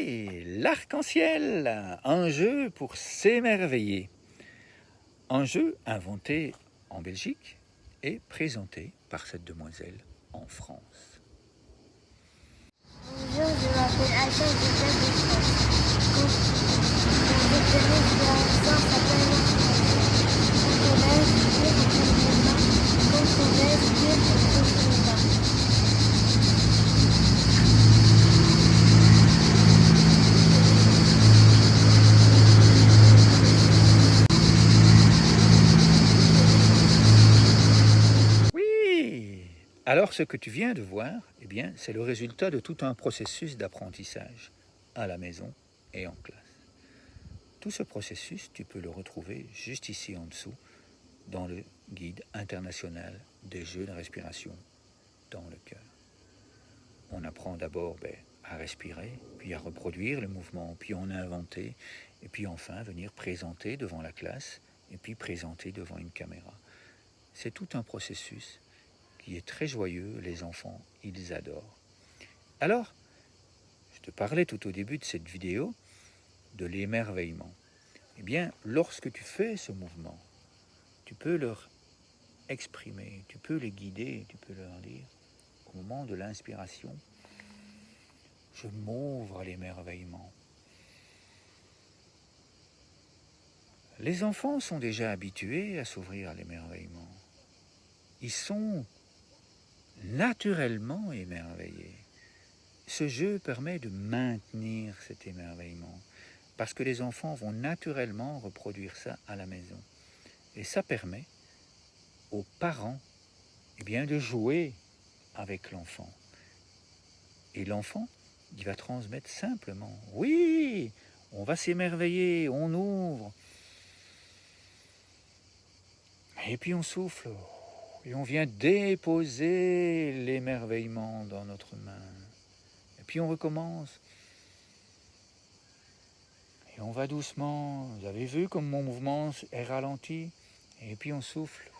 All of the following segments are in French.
Oui, l'arc-en-ciel, un jeu pour s'émerveiller. Un jeu inventé en Belgique et présenté par cette demoiselle en France. Bonjour, je m'appelle Aïcha, je viens de France. Mon déjeuner de l'instant s'appelle l'arc-en-ciel. Quand on respire, on tourne les mains. Quand on respire, on tourne les mains. Oui. Alors ce que tu viens de voir, eh bien, c'est le résultat de tout un processus d'apprentissage à la maison et en classe. Tout ce processus, tu peux le retrouver juste ici en dessous dans le guide international des jeux de respiration dans le cœur. On apprend d'abord à respirer, puis à reproduire le mouvement, puis en inventer, et puis enfin venir présenter devant la classe, et puis présenter devant une caméra. C'est tout un processus qui est très joyeux, les enfants, ils adorent. Alors, je te parlais tout au début de cette vidéo de l'émerveillement. Eh bien, lorsque tu fais ce mouvement, tu peux leur exprimer, tu peux les guider, tu peux leur dire, au moment de l'inspiration, je m'ouvre à l'émerveillement. Les enfants sont déjà habitués à s'ouvrir à l'émerveillement. Ils sont naturellement émerveillés. Ce jeu permet de maintenir cet émerveillement parce que les enfants vont naturellement reproduire ça à la maison. Et ça permet aux parents de jouer avec l'enfant. Et l'enfant, il va transmettre simplement, oui, on va s'émerveiller, on ouvre. Et puis on souffle, et on vient déposer l'émerveillement dans notre main. Et puis on recommence. Et on va doucement. Vous avez vu comme mon mouvement est ralenti? Et puis on souffle.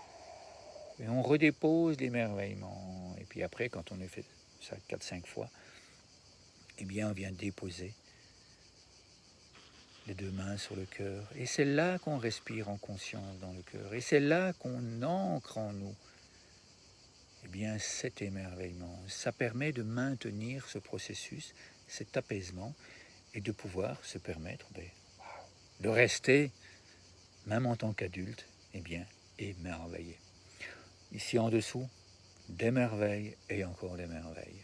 Et on redépose l'émerveillement. Et puis après, quand on a fait ça 4-5 fois, eh bien on vient déposer les deux mains sur le cœur. Et c'est là qu'on respire en conscience dans le cœur. Et c'est là qu'on ancre en nous eh bien, cet émerveillement. Ça permet de maintenir ce processus, cet apaisement, et de pouvoir se permettre de rester, même en tant qu'adulte, eh bien, émerveillé. Ici en dessous, des merveilles et encore des merveilles.